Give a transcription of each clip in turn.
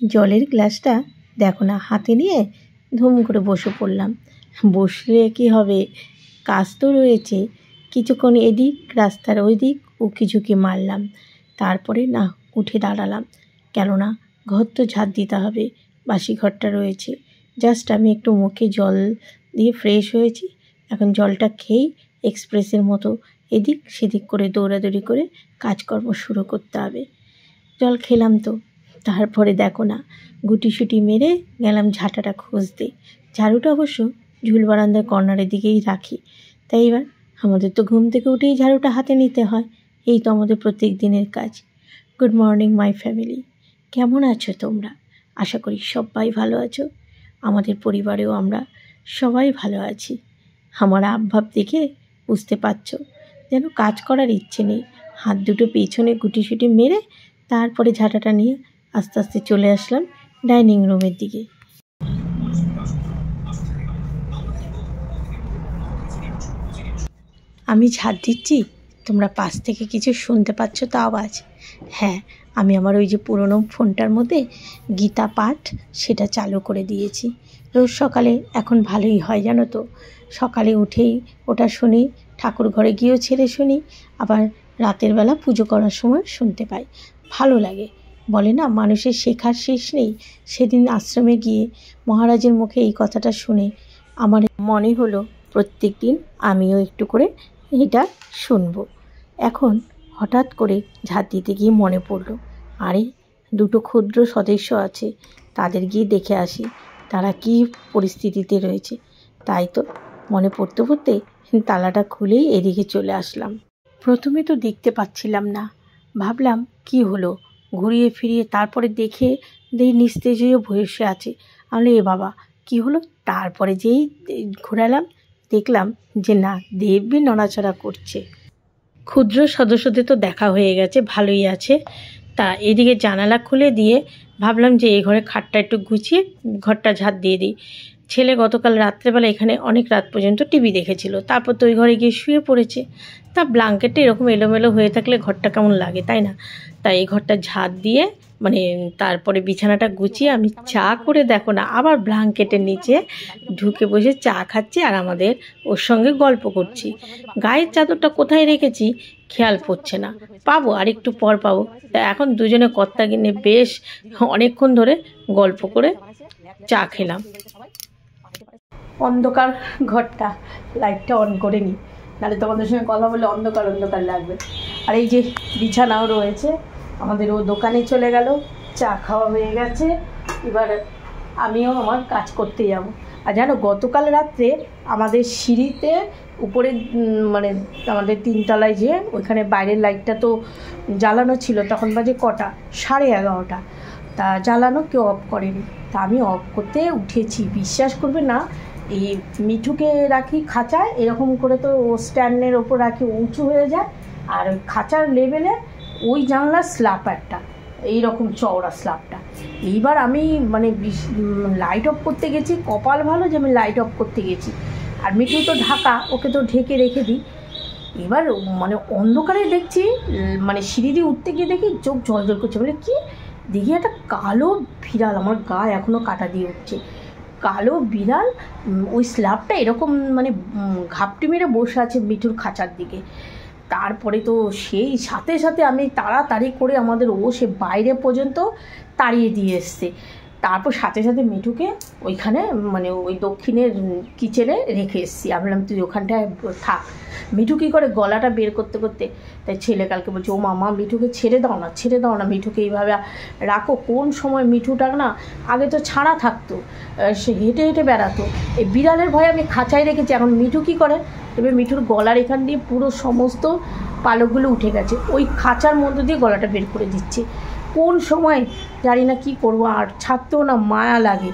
জলের গ্লাসটা দেখো না হাতে নিয়ে ধুম করে বসে পড়লাম। বসলে কি হবে, কাজ তো রয়েছে। কিছুক্ষণ এদিক রাস্তার ওই দিক উঁকি মারলাম, তারপরে না উঠে দাঁড়ালাম। কেননা ঘর তো ঝাড় দিতে হবে, বাসি ঘরটা রয়েছে। জাস্ট আমি একটু মুখে জল দিয়ে ফ্রেশ হয়েছি, এখন জলটা খেয়েই এক্সপ্রেসের মতো এদিক সেদিক করে দৌড়াদৌড়ি করে কাজকর্ম শুরু করতে হবে। জল খেলাম তো, তারপরে দেখো না গুটিসুটি মেরে গেলাম ঝাঁটাটা খুঁজতে। ঝাড়ুটা অবশ্য ঝুল বারান্দার কর্নারের দিকেই রাখি, তাই এবার আমাদের তো ঘুম থেকে উঠেই ঝাড়ুটা হাতে নিতে হয়। এই তো আমাদের প্রত্যেক দিনের কাজ। গুড মর্নিং মাই ফ্যামিলি, কেমন আছো তোমরা? আশা করি সবাই ভালো আছো। আমাদের পরিবারেও আমরা সবাই ভালো আছি। আমার আবভাব দেখে বুঝতে পারছো যেন কাজ করার ইচ্ছে নেই। হাত দুটো পেছনে গুটিসুটি মেরে তারপরে ঝাঁটাটা নিয়ে আস্তে আস্তে চলে আসলাম ডাইনিং রুমের দিকে। আমি ঝাড় দিচ্ছি, তোমরা পাশ থেকে কিছু শুনতে পাচ্ছ তো আওয়াজ? হ্যাঁ, আমি আমার ওই যে পুরনো ফোনটার মধ্যে গীতা পাঠ সেটা চালু করে দিয়েছি। রোজ সকালে এখন ভালোই হয় জানো তো। সকালে উঠেই ওটা শুনি, ঠাকুর ঘরে গিয়েও ছেড়ে শুনি, আবার রাতের বেলা পুজো করার সময় শুনতে পাই। ভালো লাগে। বলে না মানুষের শেখার শেষ নেই। সেদিন আশ্রমে গিয়ে মহারাজের মুখে এই কথাটা শুনে আমার মনে হলো প্রত্যেক দিন আমিও একটু করে এটা শুনবো। এখন হঠাৎ করে ঝাড় দিতে গিয়ে মনে পড়লো, আরে দুটো ক্ষুদ্র সদস্য আছে, তাদের গিয়ে দেখে আসি তারা কি পরিস্থিতিতে রয়েছে। তাই তো মনে পড়তে পড়তে তালাটা খুলেই এদিকে চলে আসলাম। প্রথমে তো দেখতে পাচ্ছিলাম না, ভাবলাম কি হলো, ঘুরিয়ে ফিরিয়ে তারপরে দেখে নিস্তেজ হয়ে বসে আছে। আমি এ বাবা কি হলো, তারপরে যেই ঘোরালাম দেখলাম যে না, দেবী নড়াচড়া করছে। ক্ষুদ্র সদস্যদের তো দেখা হয়ে গেছে, ভালোই আছে। তা এদিকে জানালা খুলে দিয়ে ভাবলাম যে এই ঘরে খাটটা একটু গুছিয়ে ঘরটা ঝাড় দিয়ে দিই। ছেলে গতকাল রাত্রেবেলা এখানে অনেক রাত পর্যন্ত টিভি দেখেছিল, তারপর তো ওই ঘরে গিয়ে শুয়ে পড়েছে। তা ব্ল্যাঙ্কেটটা এরকম এলোমেলো হয়ে থাকলে ঘরটা কেমন লাগে, তাই না? তাই এই ঘরটা ঝাড় দিয়ে তারপরে বিছানাটা গুছিয়ে আমি চা করে দেখো না আবার ব্ল্যাঙ্কেটের নিচে ঢুকে বসে চা খাচ্ছি আর আমাদের ওর সঙ্গে গল্প করছি। গায়ের চাদরটা কোথায় রেখেছি খেয়াল পড়ছে না, পাবো আর একটু পর পাবো। তা এখন দুজনে কর্তা কিনে বেশ অনেকক্ষণ ধরে গল্প করে চা খেলাম। অন্ধকার ঘরটা, লাইটটা অন করে নিই, নাহলে তোমাদের সঙ্গে কথা বলে অন্ধকার অন্ধকার লাগবে। আর এই যে বিছানাও রয়েছে, আমাদের ও দোকানে চলে গেল, চা খাওয়া হয়ে গেছে, এবার আমিও আমার কাজ করতে যাব। আর জানো গতকাল রাত্রে আমাদের সিঁড়িতে উপরে আমাদের তিনতলায় যে ওইখানে বাইরের লাইটটা তো জ্বালানো ছিল, তখন বাজে কটা, 11:30। তা জ্বালানো কেউ অফ করেনি, তা আমি অফ করতে উঠেছি। বিশ্বাস করবে না, এই মিঠুকে রাখি খাঁচায়, এরকম করে তো ও স্ট্যান্ডের ওপর রাখি, উঁচু হয়ে যায়। আর ওই খাঁচার লেভেলে ওই জানলার স্ল্যাব একটা এইরকম চওড়া স্ল্যাবটা। এইবার আমি লাইট অফ করতে গেছি, কপাল ভালো যে আমি লাইট অফ করতে গেছি, আর মিঠু তো ঢাকা, ওকে তো ঢেকে রেখে দিই। এবার অন্ধকারে দেখছি সিঁড়ি দিয়ে উঠতে গিয়ে দেখি চোখ জ্বলজ্বল করছে। বলে কি দেখি একটা কালো বিড়াল, আমার গা এখনও কাটা দিয়ে উঠছে। কালো বিড়াল ওই স্ল্যাবটা এরকম ঘাপটি মেরে বসে আছে মিঠুর খাঁচার দিকে। তারপরে তো সেই সাথে সাথে আমি তাড়াতাড়ি করে আমাদের ও সে বাইরে পর্যন্ত তাড়িয়ে দিয়ে এসছে। তারপর সাথে সাথে মিঠুকে ওইখানে ওই দক্ষিণের কিচেনে রেখে এসেছি। আমি বললাম তুই ওখানটায় থাক। মিঠু কী করে গলাটা বের করতে করতে, তাই ছেলে কালকে বলছে ও মামা মিঠুকে ছেড়ে দাও না, মিঠুকে এইভাবে রাখো। কোন সময় মিঠুটা না আগে তো ছাড়া থাকতো, সে হেঁটে হেঁটে বেড়াতো, এই বিড়ালের ভয়ে আমি খাঁচায় রেখেছি। এখন মিঠু কী করে, এবার মিঠুর গলার এখান দিয়ে পুরো সমস্ত পালকগুলো উঠে গেছে, ওই খাঁচার মধ্যে দিয়ে গলাটা বের করে দিচ্ছে। কোন সময় জানি না কি করবো, আর ছাড়তেও না মায়া লাগে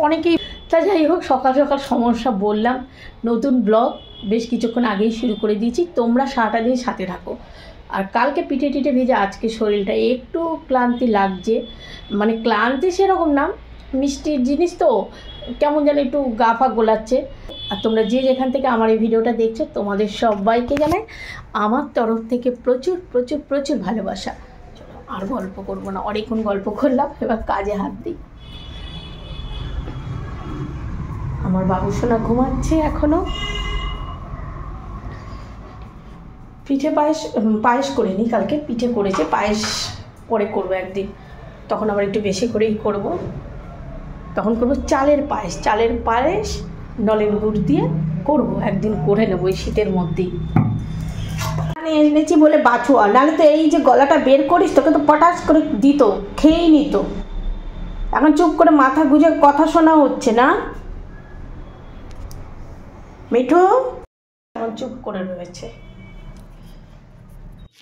অনেকেই। তা যাই হোক, সকাল সকাল সমস্যা বললাম, নতুন ব্লগ বেশ কিছুক্ষণ আগেই শুরু করে দিয়েছি, তোমরা সারাটা দিন সাথে থাকো। আর কালকে পিঠে টিঠে ভেজে আজকে শরীরটা একটু ক্লান্তি লাগছে, ক্লান্তি সেরকম না, মিষ্টির জিনিস তো কেমন যেন একটু গা ফা গোলাচ্ছে। আর তোমরা যে যেখান থেকে আমার এই ভিডিওটা দেখছো তোমাদের সবাইকে জানাই আমার তরফ থেকে প্রচুর প্রচুর প্রচুর ভালোবাসা। আর গল্প করবো না, অনেকক্ষণ গল্প করলাম, এবার কাজে হাত দিই। আমার বাবু সোনা ঘুমাচ্ছে এখনো। পিঠে পায়েস করিনি কালকে, পিঠে করেছে, পায়েস পরে করবো একদিন, তখন আবার একটু বেশি করেই করব। তখন করবো চালের পায়েস নলেন গুড় দিয়ে করবো, একদিন করে নেবো এই শীতের মধ্যেই। এনেছি বলে বাছুয়া, নাহলে তো এই যে গলাটা বের করিস তোকে তো পটাশ করে দিত, খেয়েই নিত। এখন চুপ করে মাথা গুঁজে কথা শোনা হচ্ছে না। মিঠু এখন চুপ করে রয়েছে।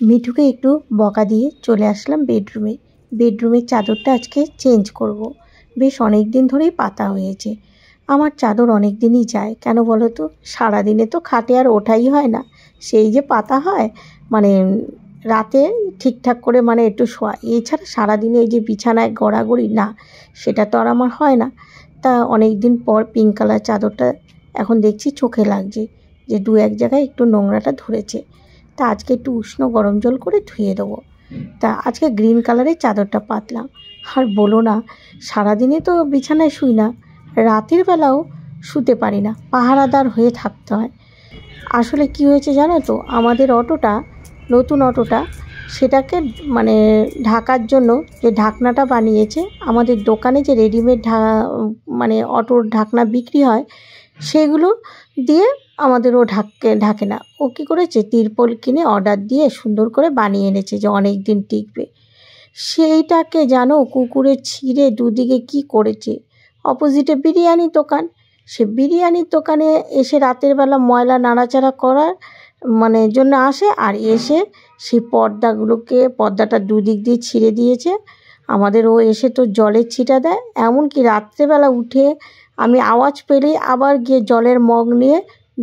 মিঠুকে একটু বকা দিয়ে চলে আসলাম বেডরুমের চাদরটা আজকে চেঞ্জ করব। বেশ অনেক দিন ধরেই পাতা হয়েছে। আমার চাদর অনেক দিনই যায়, কেন বলো তো, সারাদিনে তো খাটে আর ওঠাই হয় না, সেই যে পাতা হয় মানে রাতে ঠিকঠাক করে মানে একটু শোয়া, এছাড়া সারাদিনে এই যে বিছানায় গড়াগড়ি না, সেটা তো আর আমার হয় না। তা অনেক দিন পর পিঙ্ক কালার চাদরটা এখন দেখছি চোখে লাগছে যে দু এক জায়গায় একটু নোংরাটা ধরেছে। তা আজকে একটু উষ্ণ গরম জল করে ধুয়ে দেবো। তা আজকে গ্রিন কালারের চাদরটা পাতলাম। আর বলো না, সারাদিনে তো বিছানায় শুই না, রাতের বেলাও শুতে পারি না, পাহারাদার হয়ে থাকতে হয়। আসলে কি হয়েছে জানো তো, আমাদের অটোটা, নতুন অটোটা, সেটাকে মানে ঢাকার জন্য যে ঢাকনাটা বানিয়েছে, আমাদের দোকানে যে রেডিমেড মানে অটোর ঢাকনা বিক্রি হয়, সেগুলো দিয়ে আমাদের ও ঢাকে না। ও কী করেছে, তিরপল কিনে অর্ডার দিয়ে সুন্দর করে বানিয়ে এনেছে যে অনেক দিন টিকবে। সেইটাকে জানো কুকুরে ছিঁড়ে দুদিকে কি করেছে। অপোজিটে বিরিয়ানির দোকান, সে বিরিয়ানির দোকানে এসে রাতের বেলা ময়লা নাড়াচাড়া করার মানে জন্য আসে, আর এসে সেই পর্দাটা দুদিক দিয়ে ছিঁড়ে দিয়েছে। আমাদের ও এসে তো জলের ছিটা দেয়, এমনকি রাত্রেবেলা উঠে আমি আওয়াজ পেলেই আবার গিয়ে জলের মগ নিয়ে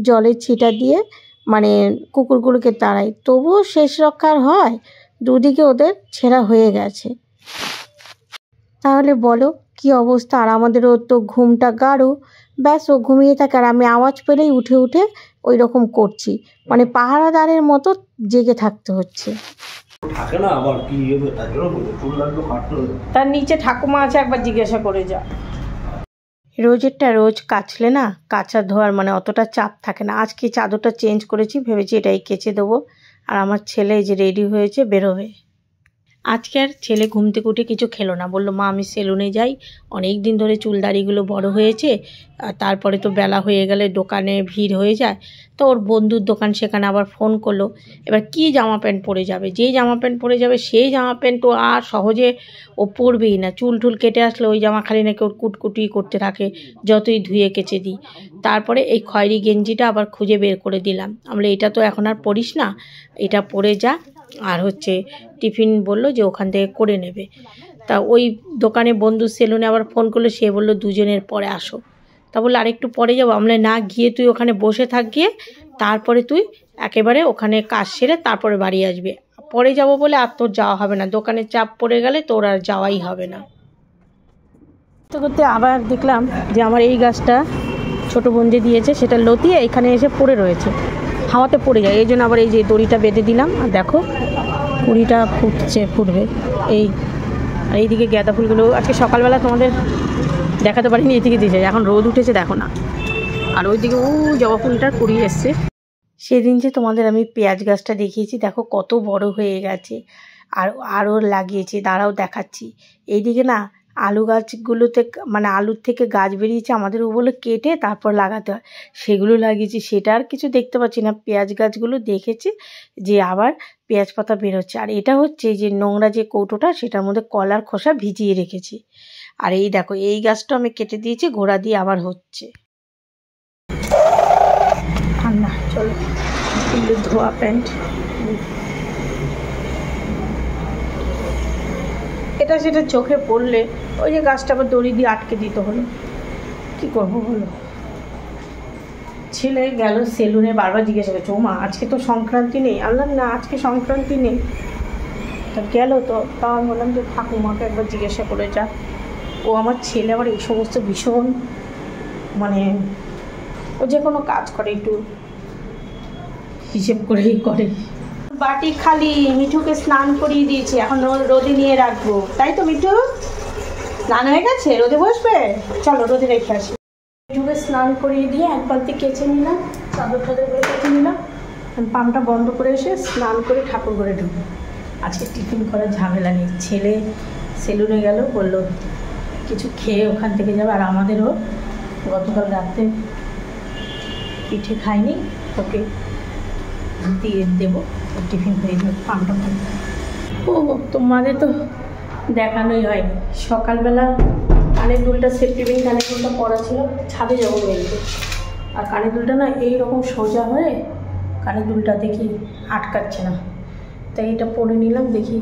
জলের ছিটা দিয়ে মানে কুকুরগুলোকে তাড়াই, তবুও শেষ রক্ষার হয়, দুদিকে ওদের ছেঁড়া হয়ে গেছে। তাহলে বলো কি অবস্থা। আর আমাদেরও তো ঘুমটা গাঢ়, ব্যাস ও ঘুমিয়ে থাকে, আর আমি আওয়াজ পেলেই উঠে ওই রকম করছি, মানে পাহারাদারের মতো জেগে থাকতে হচ্ছে। তার নিচে ঠাকুমা আছে, একবার জিজ্ঞাসা করে যা। রোজেরটা রোজ কাচলে না, কাচা ধোয়ার মানে অতটা চাপ থাকে না। আজকে চাদরটা চেঞ্জ করেছি, ভেবেছি এটাই কেচে দেবো। আর আমার ছেলে যে রেডি হয়েছে বেরোবে। আজকে আর ছেলে ঘুম থেকে উঠে কিছু খেলো না, বললো মা আমি সেলুনে যাই, অনেক দিন ধরে চুল দাড়িগুলো বড় হয়েছে, আর তারপরে তো বেলা হয়ে গেলে দোকানে ভিড় হয়ে যায়। তো ওর বন্ধুর দোকান, সেখানে আবার ফোন করলো। এবার কি জামা প্যান্ট পরে যাবে, যেই জামা প্যান্ট পরে যাবে সেই জামা প্যান্ট তো আর সহজে ও পরবেই না। চুল কেটে আসলে ওই জামা খালি নাকি ওর কুটকুটি করতে থাকে, যতই ধুয়ে কেচে দিই। তারপরে এই খয়েরি গেঞ্জিটা আবার খুঁজে বের করে দিলাম, আমরা এটা তো এখন আর পরিস না, এটা পরে যা। আর হচ্ছে টিফিন বললো যে ওখান থেকে করে নেবে। তা ওই দোকানে বন্ধুর সেলুনে আবার ফোন করলো, সে বললো দুজনের পরে আসো। তা বললো আরেকটু পরে যাবো। আমরা না, গিয়ে তুই ওখানে বসে থাক, গিয়ে তারপরে তুই একেবারে ওখানে কাজ সেরে তারপরে বাড়ি আসবে। পরে যাব বলে আর তোর যাওয়া হবে না, দোকানে চাপ পড়ে গেলে তোর আর যাওয়াই হবে না। করতে আবার দেখলাম যে আমার এই গাছটা ছোটো বোন যে দিয়েছে, সেটা লতিয়ে এখানে এসে পড়ে রয়েছে, হাওয়াতে পড়ে যায়। এই জন্য আবার এই যে দড়িটা বেঁধে দিলাম। আর দেখো কুড়িটা ফুটবে এই। আর এইদিকে গাঁদা ফুলগুলো আজকে সকালবেলা তোমাদের দেখাতে পারিনি, এইদিকে দিয়েছে, এখন রোদ উঠেছে দেখো না। আর ওইদিকে জবা ফুলটার কুড়ি এসছে। সেদিন যে তোমাদের আমি পেঁয়াজ গাছটা দেখিয়েছি, দেখো কত বড় হয়ে গেছে। আর আরও লাগিয়েছি, দাঁড়াও দেখাচ্ছি। এইদিকে না আলু গাছগুলোতে মানে আলুর থেকে গাছ বেরিয়েছে, আমাদের ও বলে কেটে তারপর লাগাতে হয়, সেগুলো লাগিয়েছি। সেটা আর কিছু দেখতে পাচ্ছি না। পেঁয়াজ গাছগুলো দেখেছি যে আবার পেঁয়াজ পাতা বেরোচ্ছে। আর এটা হচ্ছে যে নোংরা যে কৌটোটা, সেটার মধ্যে কলার খোসা ভিজিয়ে রেখেছি। আর এই দেখো এই গাছটা আমি কেটে দিয়েছি, গোড়া দিয়ে আবার হচ্ছে। ঠান্ডা চলো ধোয়া প্যান্ট, এটা সেটা চোখে পড়লে ওই যে গাছটা আবার দড়ি দিয়ে আটকে দিতে হলো, কী করবো বলো। ছেলে গেল সেলুনে, বারবার জিজ্ঞাসা করছে ও মা আজকে তো সংক্রান্তি নেই। আনলাম না, আজকে সংক্রান্তি নেই। তা গেল তো, তাও আমি বললাম যে ঠাকুমাকে একবার জিজ্ঞাসা করে যা। ও আমার ছেলে আবার এই সমস্ত ভীষণ মানে ও যে কোনো কাজ করে একটু হিসেব করেই করে। বাটি খালি, মিঠুকে স্নান করিয়ে দিয়েছি, এখন রোদে নিয়ে রাখবো, তাই তো মিঠু? স্নান হয়ে গেছে, রোদে বসবে, চলো রোদে রেখে আসি। মিঠুকে স্নান করিয়ে দিয়ে এক বালতি কেচে নিলাম, চাদর টাদর করে কেচে নিলাম, পাম্পটা বন্ধ করে এসে স্নান করে ঠাকুর ঘরে ঢুকবো। আজকে টিফিন করার ঝামেলা নেই, ছেলে সেলুনে গেল, বললো কিছু খেয়ে ওখান থেকে যাবে, আর আমাদেরও গতকাল রাতে পিঠে খাইনি, ওকে দিয়ে দেবো, টিফিন হয়ে যাবে। পাম্পটা ও তোমাদের তো দেখানোই হয়নি, সকালবেলা কানের দুলটা সেফটি পিন কানের দুলটা পরা ছিল, ছাদে যাবো মেলতে, আর কানের দুলটা না এইরকম সোজা হয়ে কানের দুলটা দেখি আটকাচ্ছে না, তাই এটা পরে নিলাম, দেখি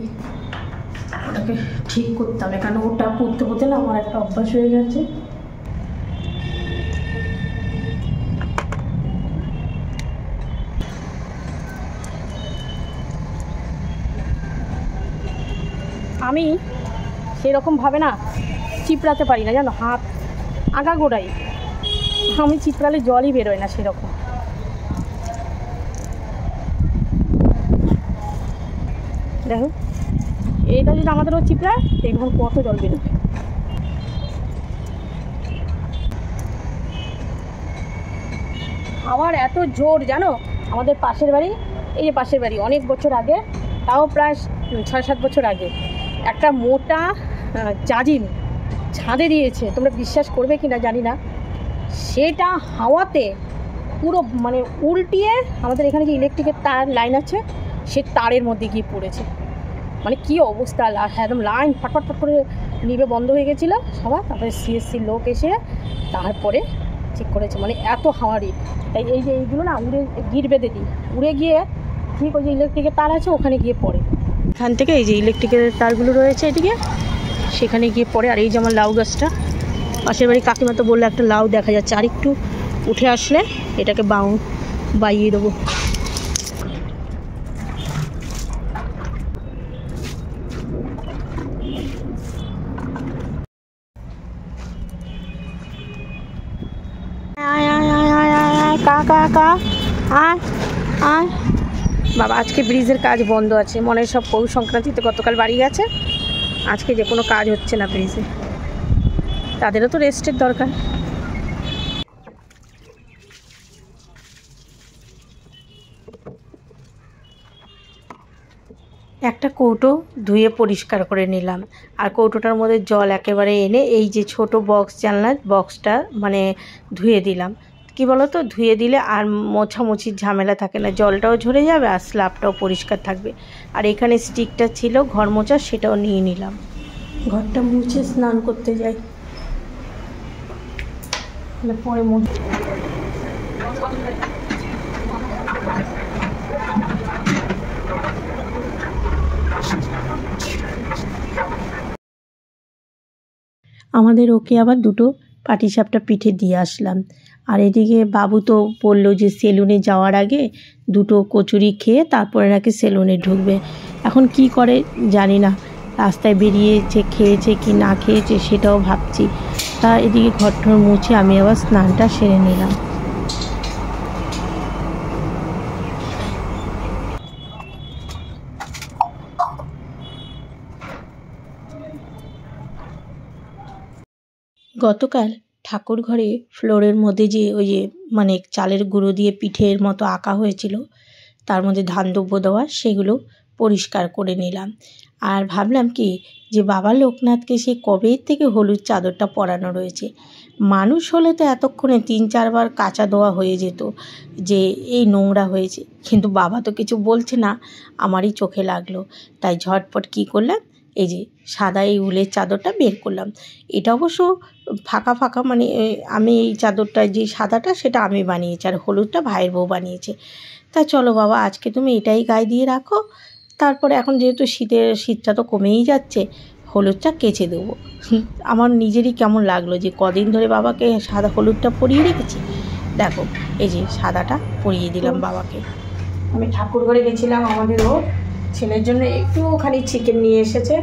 ওটাকে ঠিক করতে হবে, কারণ ওটা পরতে পরতে না আমার একটা অভ্যাস হয়ে গেছে। আমি সেরকমভাবে না চিপড়াতে পারি না, জানো, হাত আগা গোড়াই, আমি চিপড়ালে জলই বেরোয় না সেরকম। দেখো এইটা যদি আমাদেরও চিপড়ায় এইভাবে কত জল বেরোবে। আমার এত জোর জানো, আমাদের পাশের বাড়ি, এই যে পাশের বাড়ি, অনেক বছর আগে, তাও প্রায় 6-7 বছর আগে, একটা মোটা জাজিম ছাদে দিয়েছে, তোমরা বিশ্বাস করবে কি না জানি না, সেটা হাওয়াতে পুরো মানে উল্টিয়ে আমাদের এখানে যে ইলেকট্রিকের তার লাইন আছে সে তারের মধ্যে গিয়ে পড়েছে, মানে কী অবস্থা, একদম লাইন ফটফট ফট করে নিভে বন্ধ হয়ে গেছিলো সবার, তারপরে সিএসসির লোক এসে তারপরে ঠিক করেছে, মানে এত হাওয়ারি। তাই এই যে এইগুলো না উড়ে গিট বেঁধে দিই, উড়ে গিয়ে ঠিক ওই যে ইলেকট্রিকের তার আছে ওখানে গিয়ে পড়ে, এখান থেকে এই যে ইলেকট্রিকের তারগুলো রয়েছে এদিকে, সেখানে গিয়ে পড়ে। আর এই যে আমার লাউ গাছটা, পাশের বাড়ি কাকিমা তো বললে একটা লাউ দেখা যাচ্ছে, আর একটু উঠে আসলে এটাকে বাইয়ে দেবো। বাবা আজকে ব্রিজের কাজ বন্ধ আছে, মনে হয় সব পৌষ সংক্রান্তিতে গতকাল বাড়ি গেছে, আজকে যে কোনো কাজ হচ্ছে না ব্রিজে, তাদেরও তো রেস্টের দরকার। একটা কৌটো ধুয়ে পরিষ্কার করে নিলাম, আর কৌটোটার মধ্যে জল একেবারে এনে এই যে ছোট বক্স, জানলার বক্সটা মানে ধুয়ে দিলাম। কি বলো তো, ধুয়ে দিলে আর মোছামুছির ঝামেলা থাকে না, জলটাও ঝরে যাবে আর স্ল্যাবটাও পরিষ্কার থাকবে। আর এখানে স্টিকটা ছিল ঘর মোছা, সেটাও নিয়ে নিলাম, ঘরটা মুছে স্নান করতে যাই, পরে মুছে। আমাদের ওকে আবার দুটো পাটিসাপটা পিঠে দিয়ে আসলাম, আর এদিকে বাবু তো বললো যে সেলুনে যাওয়ার আগে দুটো কচুরি খেয়ে তারপরে নাকি সেলুনে ঢুকবে, এখন কি করে জানি না, রাস্তায় বেরিয়েছে খেয়েছে কি না খেয়েছে সেটাও ভাবছি। তা এদিকে ঘরঠর মুছে আমি আবার স্নানটা সেরে নিলাম। গতকাল ঠাকুর ঘরে ফ্লোরের মধ্যে যে ওই যে মানে চালের গুঁড়ো দিয়ে পিঠের মতো আঁকা হয়েছিল, তার মধ্যে ধান দ্রব্য দেওয়া, সেগুলো পরিষ্কার করে নিলাম। আর ভাবলাম কি যে বাবা লোকনাথকে সে কবে থেকে হলুদ চাদরটা পরানো রয়েছে, মানুষ হলে তো এতক্ষণে 3-4 বার কাচা দেওয়া হয়ে যেত যে এই নোংরা হয়েছে, কিন্তু বাবা তো কিছু বলছে না, আমারই চোখে লাগলো, তাই ঝটপট কী করলাম, এই যে সাদা এই উলের চাদরটা বের করলাম। এটা অবশ্য ফাঁকা ফাঁকা, মানে আমি এই চাদরটা যে সাদাটা সেটা আমি বানিয়েছি, আর হলুদটা ভাইয়ের বউ বানিয়েছে। তা চলো বাবা আজকে তুমি এটাই গায়ে দিয়ে রাখো, তারপরে এখন যেহেতু শীতটা তো কমেই যাচ্ছে, হলুদটা কেচে দেবো। আমার নিজেরই কেমন লাগলো যে কদিন ধরে বাবাকে সাদা হলুদটা পরিয়ে রেখেছি, দেখো এই যে সাদাটা পরিয়ে দিলাম বাবাকে। আমি ঠাকুর ঘরে গেছিলাম, আমাদেরও ছেলের জন্য একটুখানি চিকেন নিয়ে এসেছে,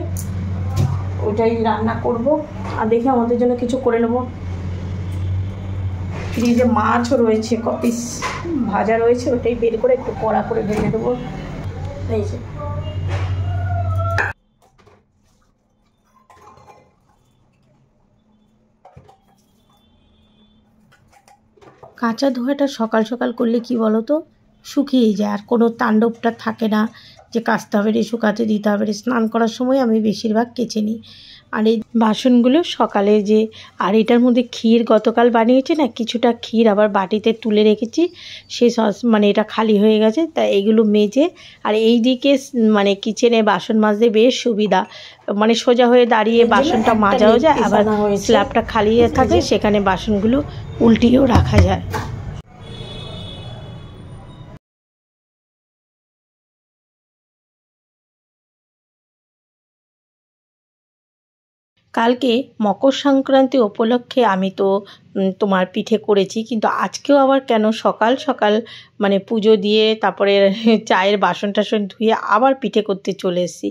ওইটাই রান্না করব, আর দেখি আমাদের জন্য কিছু করে নেব। ফ্রিজে মাছও রয়েছে, কপিস ভাজা রয়েছে, ওটাই বের করে একটু কড়া করে ভেজে দেবো। এই যে কাঁচা ধোয়াটা সকাল সকাল করলে কি বলো তো, শুকিয়ে যায়, আর কোনো তাণ্ডবটা থাকে না যে কাচতে হবে রে, শুকাতে দিতে হবে রে। স্নান করার সময় আমি বেশিরভাগ কেচে নিই। আর এই বাসনগুলো সকালে যে, আর এটার মধ্যে ক্ষীর গতকাল বানিয়েছি না, কিছুটা ক্ষীর আবার বাটিতে তুলে রেখেছি, সে মানে এটা খালি হয়ে গেছে, তাই এইগুলো মেজে। আর এই দিকে মানে কিচেনে বাসন মাজতে বেশ সুবিধা, মানে সোজা হয়ে দাঁড়িয়ে বাসনটা মাজাও যায়, আবার স্ল্যাবটা খালি থাকে, সেখানে বাসনগুলো উল্টিয়েও রাখা যায়। কালকে মকর সংক্রান্তি উপলক্ষে আমি তো তোমার পিঠে করেছি, কিন্তু আজকেও আবার কেন সকাল সকাল মানে পুজো দিয়ে তারপরে চায়ের বাসন টাসন ধুয়ে আবার পিঠে করতে চলে এসেছি,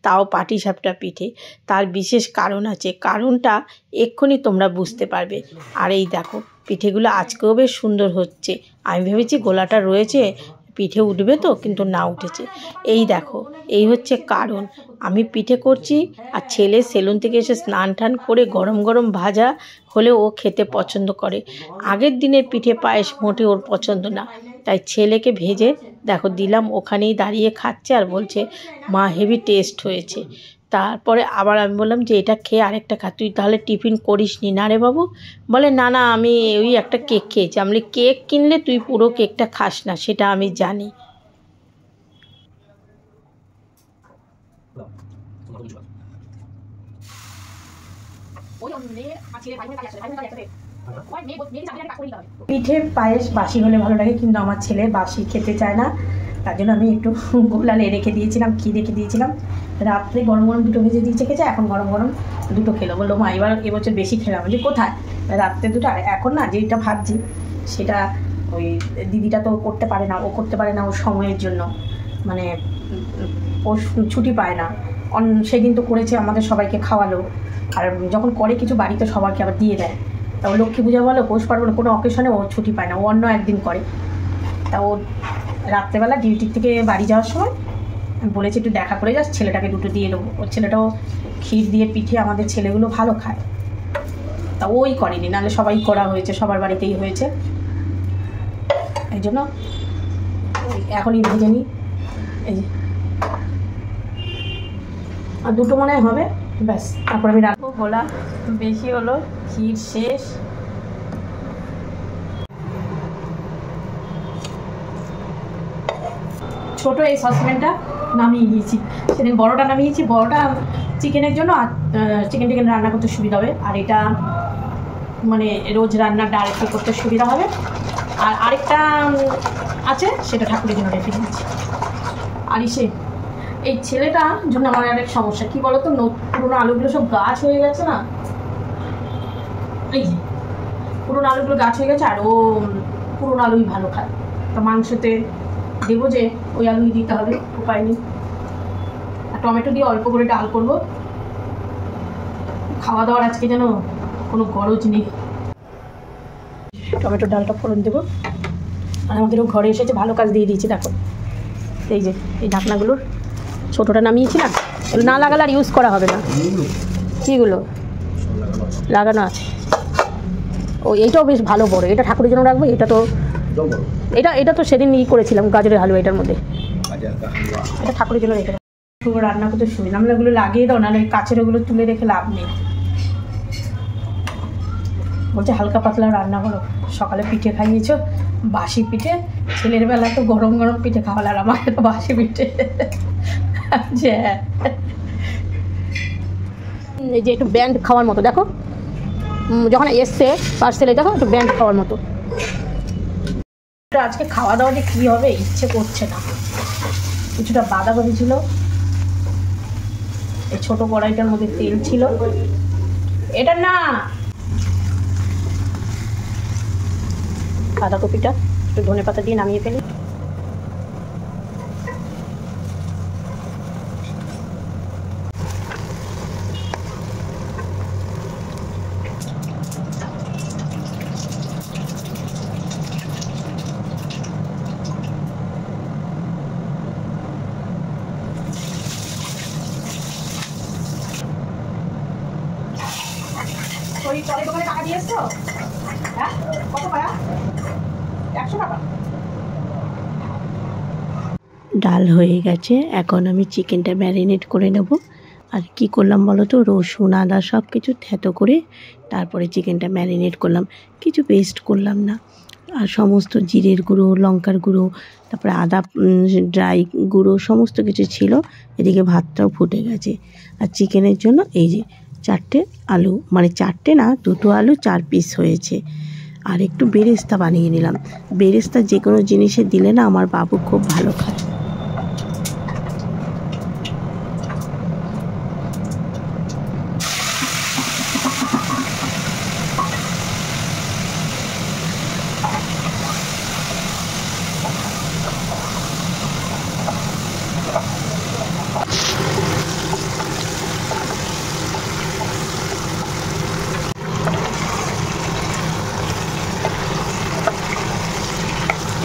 তাও পাটিসাপটা পিঠে। তার বিশেষ কারণ আছে, কারণটা এক্ষুনি তোমরা বুঝতে পারবে। আর এই দেখো পিঠেগুলো আজকেও বেশ সুন্দর হচ্ছে। আমি ভেবেছি গোলাটা রয়েছে, পিঠে উঠবে তো, কিন্তু না উঠেছে। এই দেখো, এই হচ্ছে কারণ। আমি পিঠে করছি আর ছেলে সেলুন থেকে এসে স্নান টান করে গরম গরম ভাজা হলে ও খেতে পছন্দ করে। আগের দিনের পিঠে পায়েস মোটে ওর পছন্দ না, তাই ছেলেকে ভেজে দেখো দিলাম, ওখানেই দাঁড়িয়ে খাচ্ছে আর বলছে মা হেভি টেস্ট হয়েছে। তারপরে আবার আমি বললাম যে এটা খেয়ে আরেকটা খা, তুই তাহলে টিফিন করিস নি না রে বাবু? বলে না না, আমি ওই একটা কেক খেয়েছি। আমি বলি কেক কিনলে তুই পুরো কেকটা খাস না, সেটা আমি জানি। পিঠে পায়েস বাসি হলে ভালো লাগে, কিন্তু আমার ছেলে বাসি খেতে চায় না, তার জন্য আমি একটু গোলালে রেখে দিয়েছিলাম, কি রেখে দিয়েছিলাম, রাত্রে গরম গরম দুটো ভেজে দিয়েছে, খেয়েছে, এখন গরম গরম দুটো খেলো। বললো মা এবার এবছর বেশি খেলাম। যে কোথায়, রাত্রে দুটো। আর এখন না যেটা ভাবছি সেটা ওই দিদিটা তো করতে পারে না, ও করতে পারে না ওর সময়ের জন্য, মানে ও ছুটি পায় না। সেদিন তো করেছে, আমাদের সবাইকে খাওয়ালো, আর যখন করে কিছু বাড়িতে সবাইকে আবার দিয়ে দেয়। তা ও লক্ষ্মী পূজা বলো, পৌষ পার্বণ, কোনো অকেশনে ও ছুটি পায় না, ও অন্য একদিন করে। তা ও রাত্রেবেলা ডিউটির থেকে বাড়ি যাওয়ার সময় বলেছে একটু দেখা করে যাস, ছেলেটাকে দুটো দিয়ে দেবো। ওর ছেলেটাও ক্ষীর দিয়ে পিঠে আমাদের ছেলেগুলো ভালো খায়, তা ওই করেনি, নাহলে সবাই করা হয়েছে, সবার বাড়িতেই হয়েছে। এই জন্য এখনই ভেজে নিই। এই যে আর দুটো মনে হবে, ব্যাস, তারপর আমি রাখবো। গোলা বেশি হলো, ক্ষীর শেষ। ছোট এই সসপ্যানটা নামিয়ে নিয়েছি, সেদিন বড়টা নামিয়েছি, বড়টা চিকেনের জন্য, আর চিকেন রান্না করতে সুবিধা হবে, আর এটা মানে রোজ রান্না ডাইরেক্ট করতে সুবিধা হবে। আর আরেকটা আছে, সেটা ঠাকুরের জন্য রেখে দিয়েছি। আর এই ছেলেটার জন্য আমার অনেক সমস্যা, কি বলতো, পুরোনো আলুগুলো সব গাছ হয়ে গেছে না, এই যে পুরোনো আলুগুলো গাছ হয়ে গেছে, আর ও পুরোনো আলুই ভালো খায়। তা মাংসতে দেবো যে ওই আলুই দিতে হবে, উপায় নেই। আর টমেটো দিয়ে অল্প করে ডাল করবো। খাওয়া দাওয়ার আজকে যেন কোনো গরজ নেই। টমেটোর ডালটা ফোড়ন দেবো। আর আমাদেরও ঘরে এসেছে, ভালো কাজ দিয়ে দিয়েছি। দেখো এই যে এই ঢাকনাগুলোর ছোটোটা নামিয়েছি না, এগুলো না লাগালে আর ইউজ করা হবে না। কীগুলো লাগানো আছে? ও এইটাও বেশ ভালো বড়, এটা ঠাকুরের জন্য রাখবো। এটা তো এটা তো সেদিন করেছিলাম গাজরের হালুয়া, এটার মধ্যে এটা ঠাকুরের জন্য রেখে দেবো। রান্না করতে সুবিধা, আমরা ওগুলো লাগিয়ে দাও, নাহলে কাছের ওগুলো তুলে রেখে লাভ নেই। বলছে হালকা পাতলা রান্না করো, সকালে পিঠে খাইয়েছো, বাসি পিঠে। ছেলের বেলা তো গরম গরম পিঠে খাওয়ালে, আর আমাকে তো বাসি পিঠে। যে এই যে একটু ব্যান্ড খাওয়ার মতো, দেখো যখন এসছে পার্সেলে, দেখো একটু ব্যান্ড খাওয়ার মতো। আজকে খাওয়া দাওয়া যে কী হবে ইচ্ছে করছে না। কিছুটা বাঁধাকপি ছিল, এই ছোটো কড়াইটার মধ্যে তেল ছিল, এটা না বাঁধাকপিটা একটু ধনেপাতা দিয়ে নামিয়ে ফেলি। ওই পরে দোকানে টাকা দিয়ে এসছো? হ্যাঁ, কত টাকা? 100 টাকা। ডাল হয়ে গেছে, এখন আমি চিকেনটা ম্যারিনেট করে নেব। আর কি করলাম বলো তো, রসুন আদা সব কিছু থেতো করে তারপরে চিকেনটা ম্যারিনেট করলাম, কিছু পেস্ট করলাম না। আর সমস্ত জিরের গুঁড়ো, লঙ্কার গুঁড়ো, তারপরে আদা ড্রাই গুঁড়ো সমস্ত কিছু ছিল। এদিকে ভাতটাও ফুটে গেছে। আর চিকেনের জন্য এই যে 4টে আলু, মানে 4টে না, 2টো আলু 4 পিস হয়েছে। আর একটু বেরেস্তা বানিয়ে নিলাম। বেরেস্তা যে কোনো জিনিসে দিলে না আমার বাবু খুব ভালো খায়।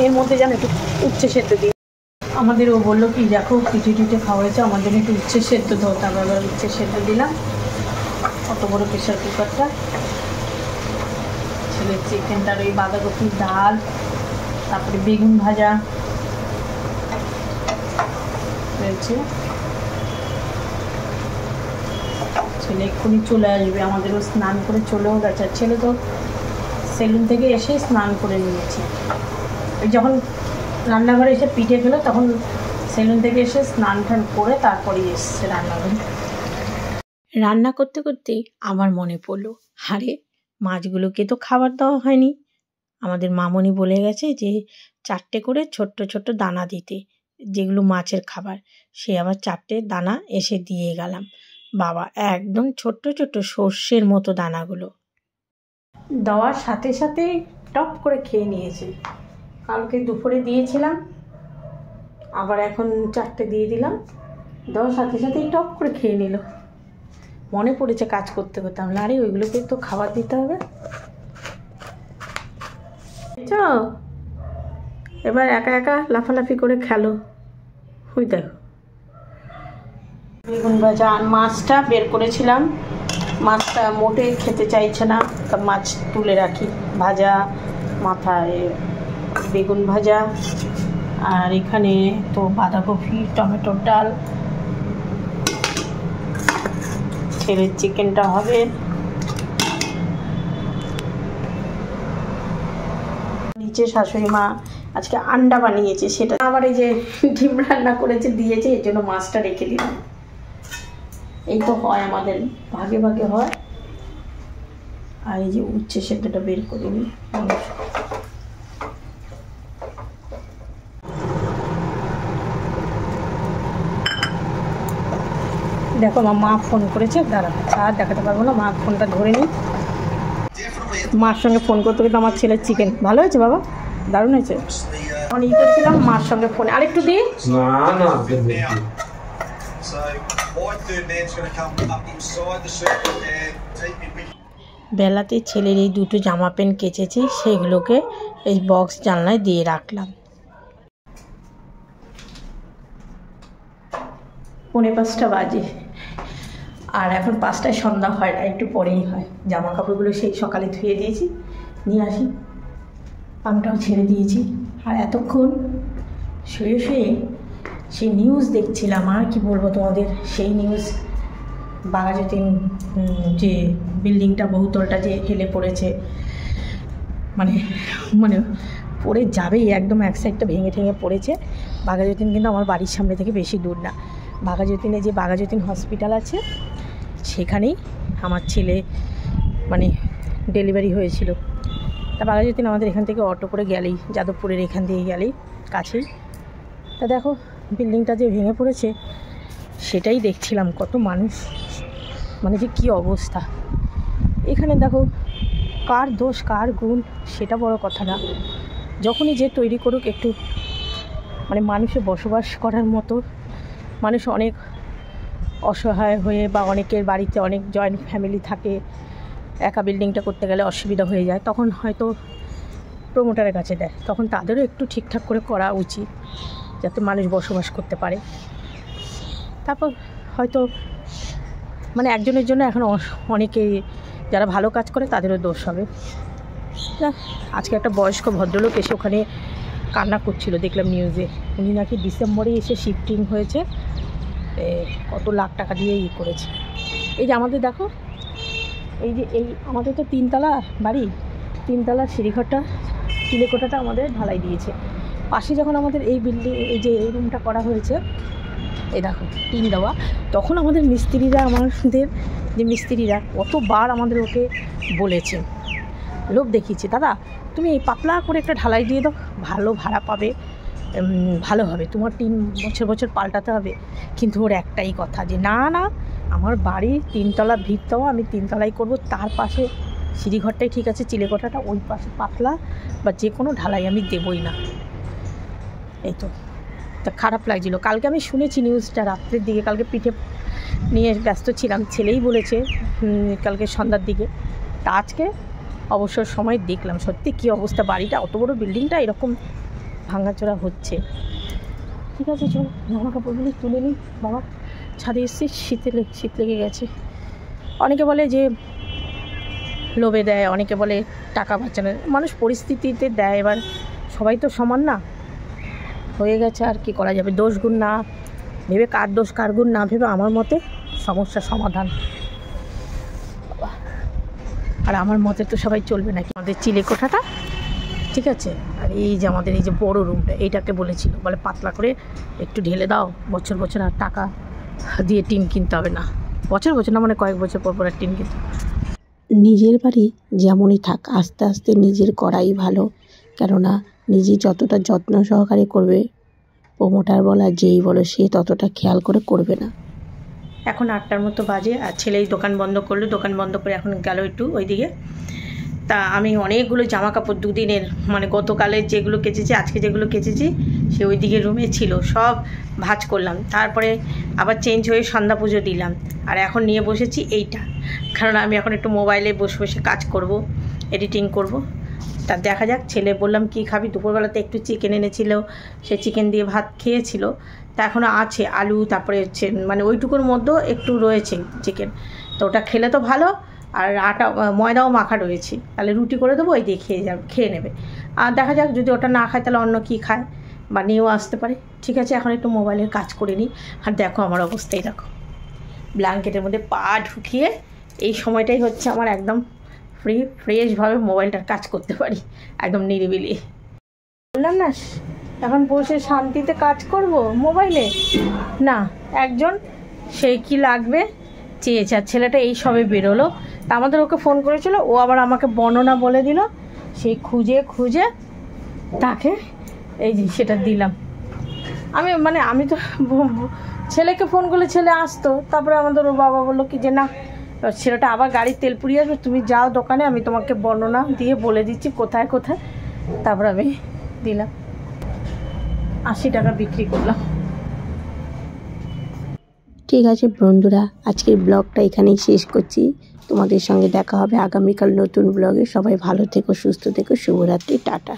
এর মধ্যে যেন একটু উচ্ছে সেদ্ধ দিই। আমাদের ও বললো কি, দেখো পিঠে টিঠে খাওয়া হয়েছে, আমার জন্য একটু উচ্ছে সেদ্ধ দাও। তারপর আবার উচ্ছে সেদ্ধ দিলাম। অত বড় প্রেশার কুকারটা। ছেলের চিকেনটার ওই বাঁধাকপির ডাল, তারপরে বেগুন ভাজা রয়েছে। ছেলে এক্ষুনি চলে আসবে, আমাদেরও স্নান করে চলেও গেছে। আর ছেলে তো সেলুন থেকে এসে স্নান করে নিয়েছে। ওই যখন রান্নাঘরে এসে পিঠে খেলো তখন সেলুন থেকে এসে স্নান টান করে তারপরেই এসছে রান্নাঘরে। রান্না করতে করতে আমার মনে পড়লো, আরে মাছগুলোকে তো খাবার দেওয়া হয়নি। আমাদের মামনি বলে গেছে যে 4টে করে ছোট্ট ছোট্ট দানা দিতে, যেগুলো মাছের খাবার। সে আবার 4টে দানা এসে দিয়ে গেলাম। বাবা, একদম ছোট্ট ছোট্ট সর্ষের মতো দানাগুলো। দেওয়ার সাথে সাথেই টপ করে খেয়ে নিয়েছে। কালকে দুপুরে দিয়েছিলাম, আবার এখন 4টে দিয়ে দিলাম। দেওয়ার সাথে সাথেই টপ করে খেয়ে নিল। মনে পড়েছে কাজ করতে করতে, আমরা আরে ওইগুলোকে তো খাবার দিতে হবে। এবার একা একা লাফালাফি করে খেলো। ওই দেখো বেগুন ভাজা। আর মাছটা বের করেছিলাম, মাছটা মোটে খেতে চাইছে না, তা মাছ তুলে রাখি। ভাজা মাথায় বেগুন ভাজা, আর এখানে তো বাঁধাকপি, টমেটোর ডাল। ছেলের চিকেনটা হবে। নিচে শাশুড়ি মা আজকে আন্ডা বানিয়েছে, সেটা আবার এই যে ডিম রান্না করেছে দিয়েছে, এই জন্য মাছটা রেখে দিলাম। এই তো হয় আমাদের, ভাগে ভাগে হয়। আর এই যে উচ্ছে সেদ্ধটা বের করে নিই। দেখো মা ফোন করেছে, দাঁড়া আর দেখাতে পারবো না, মা ফোনটা ধরে নিই। মার সঙ্গে ফোন করতে করতে আমার ছেলের চিকেন ভালো হয়েছে বাবা, দারুণ হয়েছে। এখন ই করছিলাম মার সঙ্গে ফোনে, আরেকটু দিই বেলাতে ছেলের এই 2টো জামা প্যান্ট কেচেছি, সেগুলোকে এই বক্স জানলায় দিয়ে রাখলাম। 4:45 বাজে, আর এখন 5টায় সন্ধ্যা হয় না, একটু পরেই হয়। জামা কাপড়গুলো সেই সকালে ধুয়ে দিয়েছি, নিয়ে আসি, পাংটাও ছেড়ে দিয়েছি। আর এতক্ষণ শুয়ে শুয়ে সেই নিউজ দেখছিলাম। আর কি বলবো তোমাদের, সেই নিউজ বাঘাযতীন যে বিল্ডিংটা, বহুতলটা যে হেলে পড়েছে, মানে মানে পড়ে যাবেই একদম, এক সাইডটা ভেঙে ঠেঙে পড়েছে। বাঘাযতীন কিন্তু আমার বাড়ির সামনে থেকে বেশি দূর না। বাঘাযতীনে যে বাঘাযতীন হসপিটাল আছে, সেখানেই আমার ছেলে মানে ডেলিভারি হয়েছিল। তা বাঘাযতীন আমাদের এখান থেকে অটো করে গেলেই, যাদবপুরের এখান দিয়ে গেলেই কাছেই। তা দেখো বিল্ডিংটা যে ভেঙে পড়েছে, সেটাই দেখছিলাম। কত মানুষ, মানে যে কী অবস্থা। এখানে দেখো কার দোষ কার গুণ সেটা বড় কথা না, যখনই যে তৈরি করুক একটু মানে মানুষের বসবাস করার মতো। মানুষ অনেক অসহায় হয়ে, বা অনেকের বাড়িতে অনেক জয়েন্ট ফ্যামিলি থাকে, একা বিল্ডিংটা করতে গেলে অসুবিধা হয়ে যায়, তখন হয়তো প্রমোটারের কাছে দেয়। তখন তাদেরও একটু ঠিকঠাক করে করা উচিত, যাতে মানুষ বসবাস করতে পারে। তারপর হয়তো মানে একজনের জন্য এখন অনেকে যারা ভালো কাজ করে তাদেরও দোষ হবে। আজকে একটা বয়স্ক ভদ্রলোক এসে ওখানে কান্না করছিল, দেখলাম নিউজে। উনি নাকি ডিসেম্বরে এসে শিফটিং হয়েছে, কত লাখ টাকা দিয়ে করেছে। এই যে আমাদের দেখো, এই আমাদের তো 3 তলা বাড়ি, 3 তলার সিঁড়িঘরটা চিলেকোঠাটা আমাদের ঢালাই দিয়েছে। পাশে যখন আমাদের এই বিল্ডিং, এই যে এই রুমটা করা হয়েছে, এই দেখো টিন দেওয়া, তখন আমাদের মিস্ত্রিরা, আমাদের যে মিস্ত্রিরা কতবার আমাদের ওকে বলেছে, লোভ দেখিয়েছে, দাদা তুমি এই পাতলা করে একটা ঢালাই দিয়ে দাও, ভালো ভাড়া পাবে, ভালো হবে, তোমার টিন বছর বছর পাল্টাতে হবে। কিন্তু ওর একটাই কথা যে না না, আমার বাড়ি 3 তলা ভিত দেওয়া, আমি 3 তলাই করবো, তার পাশে সিঁড়িঘরটাই ঠিক আছে, চিলেকোঠাটা ওই পাশে পাতলা বা যে কোনো ঢালাই আমি দেবই না। এই তো তা খারাপ লাগছিলো। কালকে আমি শুনেছি নিউজটা রাত্রের দিকে, কালকে পিঠে নিয়ে ব্যস্ত ছিলাম, ছেলেই বলেছে কালকে সন্ধ্যার দিকে। তা আজকে অবসর সময় দেখলাম সত্যি কী অবস্থা, বাড়িটা অত বড় বিল্ডিংটা এরকম ভাঙাচোরা হচ্ছে। ঠিক আছে চলো জামা কাপড়গুলি তুলে নিই, বাবা ছাদে এসেছি, শীত লেগে গেছে। অনেকে বলে যে লোভে দেয়, অনেকে বলে টাকা বাঁচানো, মানুষ পরিস্থিতিতে দেয়, এবার সবাই তো সমান না, হয়ে গেছে আর কি করা যাবে। দোষ গুণ না ভেবে, কার দোষ কার গুণ না ভেবে আমার মতে সমস্যার সমাধান। আর আমার মতে তো সবাই চলবে নাকি। আমাদের চিলেকোঠাটা ঠিক আছে, আর এই যে আমাদের এই যে বড় রুমটা, এইটাকে বলেছিল বলে পাতলা করে একটু ঢেলে দাও, বছর বছর আর টাকা দিয়ে টিন কিনতে হবে না, বছর বছর না মানে কয়েক বছর পর আর টিন কিনতে। নিজের বাড়ি যেমনই থাক, আস্তে আস্তে নিজের করাই ভালো, কেননা নিজে যতটা যত্ন সহকারে করবে, প্রমোটার বলা যেই বলো সে ততটা খেয়াল করে করবে না। এখন 8টার মতো বাজে, আর ছেলেই দোকান বন্ধ করলো, দোকান বন্ধ করে এখন গেল একটু ওইদিকে। তা আমি অনেকগুলো জামা কাপড় দুদিনের, মানে গতকালের যেগুলো কেচেছি, আজকে যেগুলো কেচেছি, সে ওইদিকে রুমে ছিল, সব ভাঁজ করলাম। তারপরে আবার চেঞ্জ হয়ে সন্ধ্যা পুজো দিলাম, আর এখন নিয়ে বসেছি এইটা, কারণ আমি এখন একটু মোবাইলে বসে বসে কাজ করব, এডিটিং করব। তা দেখা যাক, ছেলে বললাম কি খাবি, দুপুরবেলাতে একটু চিকেন এনেছিল, সে চিকেন দিয়ে ভাত খেয়েছিল, তা এখনও আছে আলু, তারপরে হচ্ছে মানে ওইটুকুর মধ্যেও একটু রয়েছে চিকেন, তো ওটা খেলে তো ভালো, আর আটা ময়দাও মাখা রয়েছে, তাহলে রুটি করে দেবো, ওই দিয়ে খেয়ে নেবে। আর দেখা যাক যদি ওটা না খায় তাহলে অন্য কী খায়, বা নিয়েও আসতে পারে। ঠিক আছে, এখন একটু মোবাইলের কাজ করে নিই। আর দেখো আমার অবস্থাই দেখো, ব্ল্যাঙ্কেটের মধ্যে পা ঢুকিয়ে এই সময়টাই হচ্ছে আমার একদম ফ্রেশভাবে মোবাইলটার কাজ করতে পারি, একদম নিরিবিলি। বললাম না এখন বসে শান্তিতে কাজ করব মোবাইলে, না একজন সেই কি লাগবে চেয়েছে, আর ছেলেটা এই সবে বেরোলো, তা আমাদের ওকে ফোন করেছিল, ও আবার আমাকে বর্ণনা বলে দিল, সেই খুঁজে তাকে এই যে সেটা দিলাম। আমি তো ছেলেকে ফোন করলে ছেলে আসতো, তারপরে আমাদের ওর বাবা বললো কি যে না, ছেলেটা আবার গাড়ির তেল পুড়িয়ে আসবে, তুমি যাও দোকানে, আমি তোমাকে বর্ণনা দিয়ে বলে দিচ্ছি কোথায় কোথায়, তারপর আমি দিলাম, 80 টাকা বিক্রি করলাম। ঠিক আছে বন্ধুরা, আজকের ব্লগটা এখানেই শেষ করছি। তোমাদের সঙ্গে দেখা হবে আগামীকাল নতুন ব্লগে। সবাই ভালো থেকো, সুস্থ থেকো, শুভরাত্রি, টাটা।